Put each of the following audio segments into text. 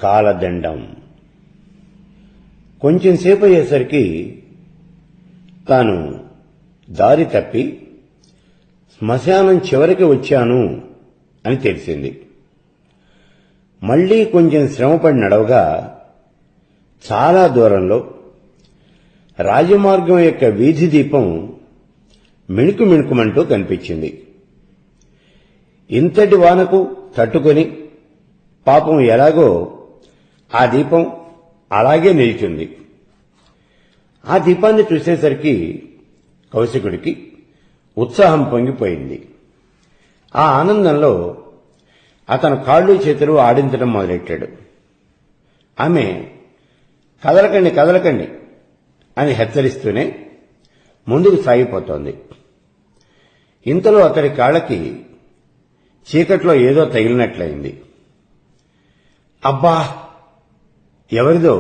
కాలదండం. కొంచెం సేపు అయ్యేసరికి తాను దారి తప్పి శ్మశానం చివరికి వచ్చాను అని తెలిసింది. మళ్లీ కొంచెం శ్రమపడి నడవగా చాలా దూరంలో రాజమార్గం యొక్క వీధి దీపం మిణుకు మిణుకుమంటూ కనిపించింది. ఇంతటి వానకు తట్టుకొని పాపం ఎలాగో ఆ దీపం అలాగే నిలిచింది. ఆ దీపాన్ని చూసేసరికి కౌశికుడికి ఉత్సాహం పొంగిపోయింది. ఆ ఆనందంలో అతను కాళ్ళు చేతులు ఆడించడం మొదలెట్టాడు. ఆమె కదలకండి కదలకండి అని హెచ్చరిస్తూనే ముందుకు సాగిపోతోంది. ఇంతలో అతడి కాళ్లకి చీకట్లో ఏదో తగిలినట్లయింది. అబ్బా! ఎవరిదో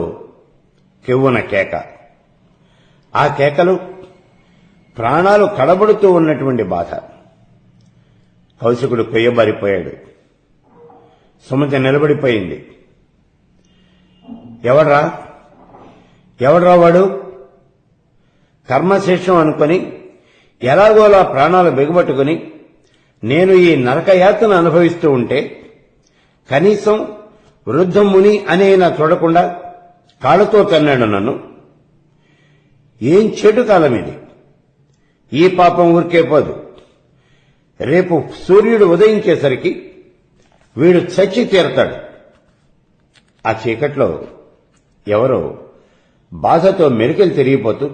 కెవ్వున కేక. ఆ కేకలు ప్రాణాలు కడబడుతూ ఉన్నటువంటి బాధ. కౌశికుడు కొయ్యబారిపోయాడు. సుమతి నిలబడిపోయింది. ఎవడ్రా వాడు? కర్మశేషం అనుకుని ఎలాగోలా ప్రాణాలు బిగబట్టుకుని నేను ఈ నరకయాతన అనుభవిస్తూ ఉంటే కనీసం వృద్ధముని అనేనా చూడకుండా కాళ్లతో తన్నాడు నన్ను. ఏం చెడు కాలం ఇది! ఈ పాపం ఊరికే పోదు. రేపు సూర్యుడు ఉదయించేసరికి వీడు చచ్చి తీరతాడు. ఆ చీకట్లో ఎవరో బాధతో మెలికలు తిరిగిపోతూ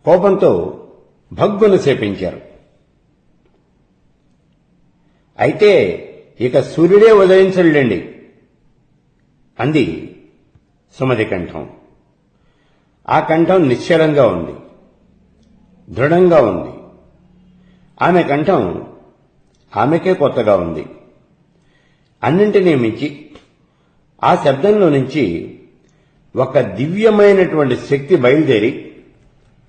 కోపంతో భగ్గును శపించారు. అయితే ఇక సూర్యుడే ఉదయించలేండి అంది సుమతి కంఠం. ఆ కంఠం నిశ్చలంగా ఉంది, దృఢంగా ఉంది. ఆమె కంఠం ఆమెకే కొత్తగా ఉంది. అన్నింటినీ మించి ఆ శబ్దంలో నుంచి ఒక దివ్యమైనటువంటి శక్తి బయలుదేరి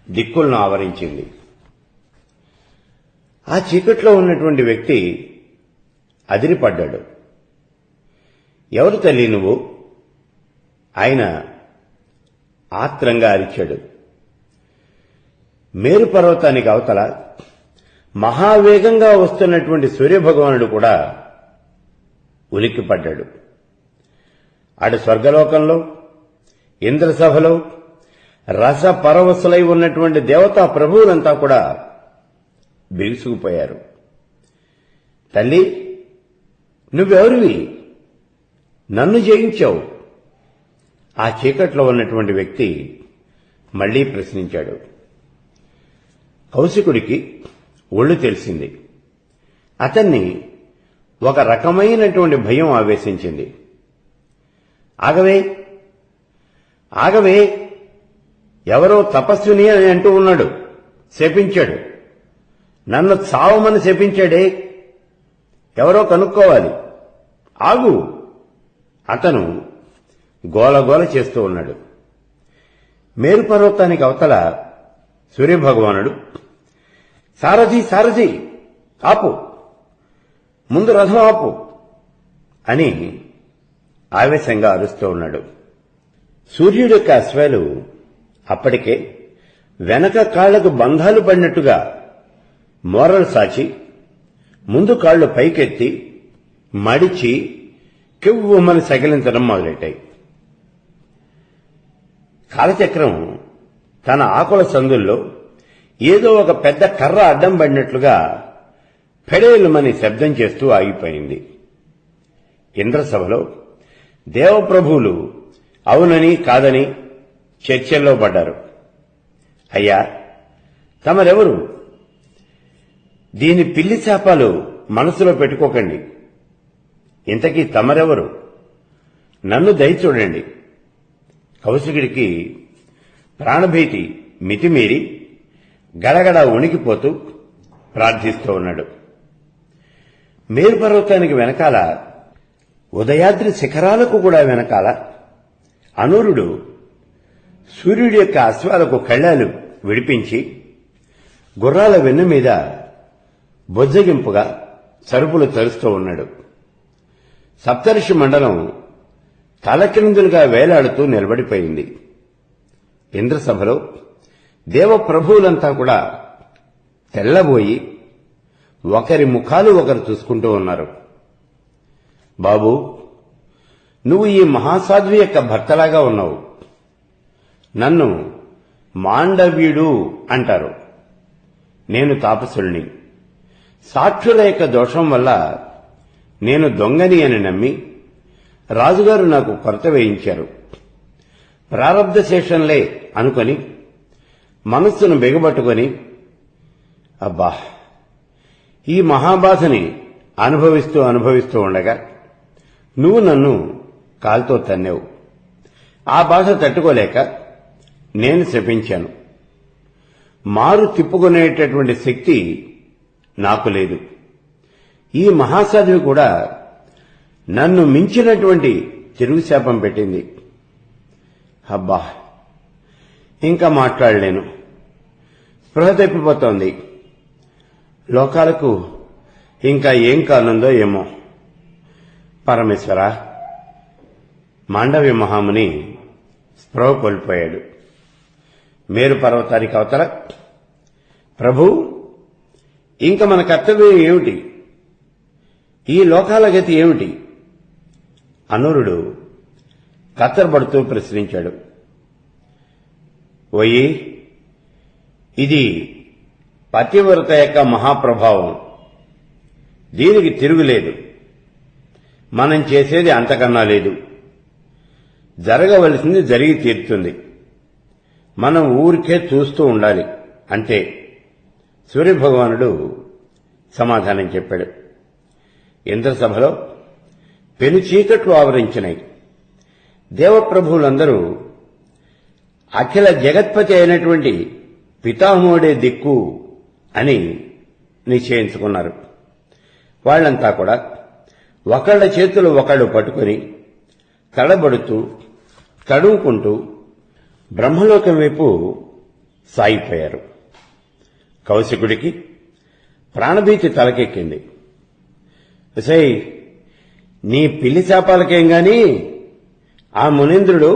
దిక్కులను ఆవరించింది. ఆ చీకట్లో ఉన్నటువంటి వ్యక్తి అదిరిపడ్డాడు. ఎవరు తల్లి నువ్వు? ఆయన ఆత్రంగా అరిచాడు. మేరు పర్వతానికి అవతల మహావేగంగా వస్తున్నటువంటి సూర్యభగవానుడు కూడా ఉలిక్కిపడ్డాడు. అటు స్వర్గలోకంలో ఇంద్రసభలో రస పరవశులై ఉన్నటువంటి దేవతా ప్రభువులంతా కూడా బిగుసుకుపోయారు. తల్లి, నువ్వెవరివి? నన్ను జయించావు. ఆ చీకట్లో ఉన్నటువంటి వ్యక్తి మళ్లీ ప్రశ్నించాడు. కౌశికుడికి ఒళ్ళు తెలిసింది. అతన్ని ఒక రకమైనటువంటి భయం ఆవేశించింది. ఆగవే ఆగవే, ఎవరో తపస్విని అని అంటూ ఉన్నాడు, శపించాడు. నన్ను చావమని శపించాడే, ఎవరో కనుక్కోవాలి, ఆగు. అతను గోలగోల చేస్తూ ఉన్నాడు. మేరు పర్వతానికి అవతల సూర్యభగవానుడు, సారథి సారథి ఆపు, ముందు రథం ఆపు అని ఆవేశంగా అరుస్తూ ఉన్నాడు. సూర్యుడి యొక్క అశ్వాలు అప్పటికే వెనక కాళ్లకు బంధాలు పడినట్టుగా మోరలు సాచి ముందు కాళ్లు పైకెత్తి మడిచి కెవ్వుమని సగిలించడం మొదలెట్టాయి. కాలచక్రం తన ఆకుల సందుల్లో ఏదో ఒక పెద్ద కర్ర అడ్డం పడినట్లుగా ఫెడేలుమని శబ్దం చేస్తూ ఆగిపోయింది. ఇంద్రసభలో దేవప్రభువులు అవునని కాదని చర్చల్లో పడ్డారు. అయ్యా, తమరెవరు? దీని పిల్లి శాపాలు మనసులో పెట్టుకోకండి. ఇంతకీ తమరెవరు? నన్ను దయచూడండి. కౌశికుడికి ప్రాణభీతి మితిమీరి గడగడ ఉణికిపోతూ ప్రార్థిస్తూ ఉన్నాడు. మేరు పర్వతానికి వెనకాల, ఉదయాద్రి శిఖరాలకు కూడా వెనకాల అనూరుడు సూర్యుడి యొక్క అశ్వాలకు కళ్ళాలు విడిపించి గుర్రాల వెన్ను మీద బొజ్జగింపుగా సరుపులు తరుస్తూ ఉన్నాడు. సప్తర్షి మండలం తలకిందులుగా వేలాడుతూ నిలబడిపోయింది. ఇంద్రసభలో దేవప్రభువులంతా కూడా తెల్లబోయి ఒకరి ముఖాలు ఒకరు చూసుకుంటూ ఉన్నారు. బాబూ, నువ్వు ఈ మహాసాధ్వి యొక్క భర్తలాగా ఉన్నావు. నన్ను మాండవ్యుడు అంటారు. నేను తాపసుల్ని. సాక్షుల యొక్క దోషం వల్ల నేను దొంగని అని నమ్మి రాజుగారు నాకు కొరత వేయించారు. ప్రారబ్ధ శేషంలే అనుకొని మనస్సును బిగబట్టుకొని, అబ్బా, ఈ మహాబాధని అనుభవిస్తూ ఉండగా నువ్వు నన్ను కాలుతో తన్నావు. ఆ బాధ తట్టుకోలేక నేను శపించాను. మారు తిప్పుకునేటటువంటి శక్తి నాకు లేదు. ఈ మహాసాధ్వి కూడా నన్ను మించినటువంటి తిరుగుశాపం పెట్టింది. అబ్బా, ఇంకా మాట్లాడలేను. స్పృహ తప్పిపోతోంది. లోకాలకు ఇంకా ఏం కానుందో ఏమో. పరమేశ్వర, మాండవ్య మహాముని స్పృహ కోల్పోయాడు. మేరు పర్వతానికి అవతల, ప్రభు, ఇంక మన కర్తవ్యం ఏమిటి? ఈ లోకాల గతి ఏమిటి? అనూరుడు కత్తరపడుతూ ప్రశ్నించాడు. ఓయి, ఇది పతివ్రత యొక్క మహాప్రభావం. దీనికి తిరుగులేదు. మనం చేసేది అంతకన్నా లేదు. జరగవలసింది జరిగి తీరుతుంది. మనం ఊరికే చూస్తూ ఉండాలి అంతే. సూర్యభగవానుడు సమాధానం చెప్పాడు. ఇంద్రసభలో పెను చీకట్లు ఆవరించినాయి. దేవప్రభువులందరూ అఖిల జగత్పతి అయినటువంటి పితామహుడే దిక్కు అని నిశ్చయించుకున్నారు. వాళ్లంతా కూడా ఒకళ్ల చేతులు ఒకళ్లు పట్టుకుని తడబడుతూ తడుముకుంటూ బ్రహ్మలోకం వైపు సాగిపోయారు. కౌశికుడికి ప్రాణభీతి తలకెక్కింది. సై, నీ పిల్లి శాపాలకేం గాని ఆ మునీంద్రుడు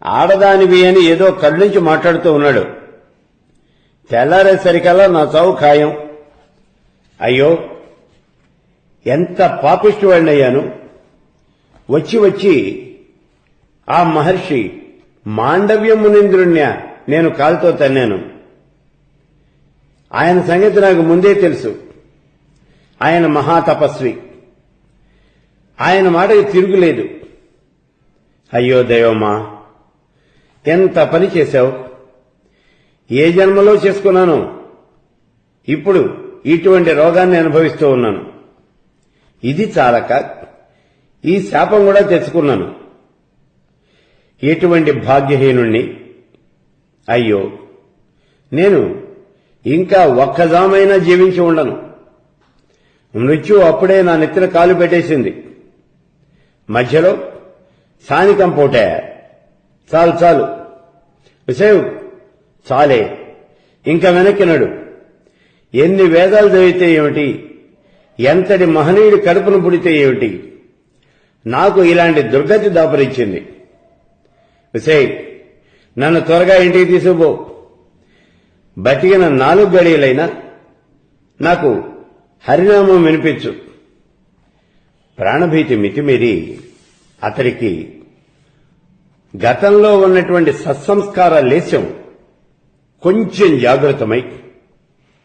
ఆడదానివి అని ఏదో కళ్ళుంచి మాట్లాడుతూ ఉన్నాడు. తెల్లారేసరికల్లా నా చావు ఖాయం. అయ్యో, ఎంత పాపిష్టివాడినయ్యాను. వచ్చి వచ్చి ఆ మహర్షి మాండవ్య మునీంద్రుణ్ణి నేను కాలుతో తన్నాను. ఆయన సంగతి నాకు ముందే తెలుసు. ఆయన మహాతపస్వి. ఆయన మాటకి తిరుగులేదు. అయ్యో దైవమా, ఎంత పని చేశావు. ఏ జన్మలో చేసుకున్నాను. ఇప్పుడు ఇటువంటి రోగాన్ని అనుభవిస్తూ ఉన్నాను. ఇది చాలక ఈ శాపం కూడా తెచ్చుకున్నాను. ఎటువంటి భాగ్యహీనుణ్ణి. అయ్యో, నేను ఇంకా ఒక్కజామైనా జీవించి ఉండను. మృత్యువు అప్పుడే నా నెత్తిన కాలు పెట్టేసింది. మధ్యలో సానికం పోటే. చాలు చాలు విషయం చాలే, ఇంకా వెనక్కి నడు. ఎన్ని వేదాలు చదివితే ఏమిటి, ఎంతటి మహనీయుడి కడుపును పుడితే ఏమిటి, నాకు ఇలాంటి దుర్గతి దాపరించింది. విషయ్, నన్ను త్వరగా ఇంటికి తీసుకుపో. బతికిన 4 గడియలైనా నాకు హరినామం వినిపించు. ప్రాణభీతి మితిమీరి అతడికి గతంలో ఉన్నటువంటి సత్సంస్కార లేశం కొంచెం జాగృతమై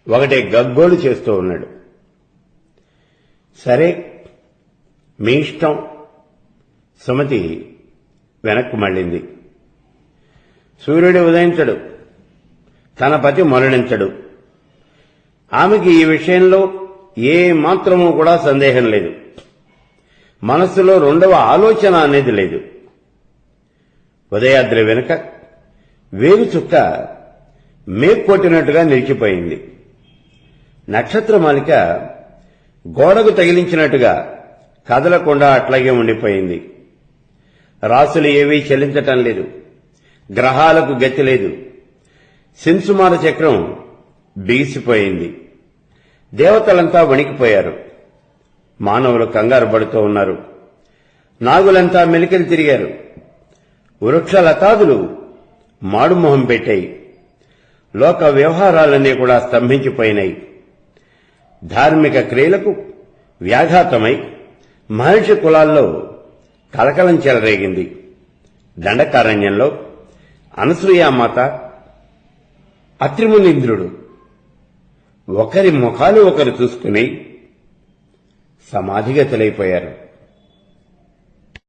ఒకటే గగ్గోలు చేస్తూ ఉన్నాడు. సరే, మీ ఇష్టం. సుమతి వెనక్కు మళ్ళింది. సూర్యుడు ఉదయించడు, తన పతి మరణించడు. ఆమెకి ఈ విషయంలో ఏ మాత్రమూ కూడా సందేహం లేదు. మనస్సులో రెండవ ఆలోచన అనేది లేదు. ఉదయాద్రి వెనుక వేగు చుక్క మేక్కొట్టినట్టుగా నిలిచిపోయింది. నక్షత్రమాలిక గోడకు తగిలించినట్టుగా కదలకుండా అట్లాగే ఉండిపోయింది. రాసులు ఏవీ చెల్లించటం లేదు. గ్రహాలకు గతి లేదు. శింసుమార చక్రం బిగిసిపోయింది. దేవతలంతా వణికిపోయారు. మానవులు కంగారు పడుతూ ఉన్నారు. నాగులంతా మెలికలు తిరిగారు. వృక్షలతాదులు మాడుమొహం పెట్టాయి. లోక వ్యవహారాలన్నీ కూడా స్తంభించిపోయినాయి. ధార్మిక క్రియలకు వ్యాఘాతమై మహర్షి కులాల్లో కలకలం చెలరేగింది. దండకారణ్యంలో అనసూయామాత, అత్రిమునీంద్రుడు ఒకరి ముఖాలు ఒకరు చూసుకుని సమాధిగతులైపోయారు.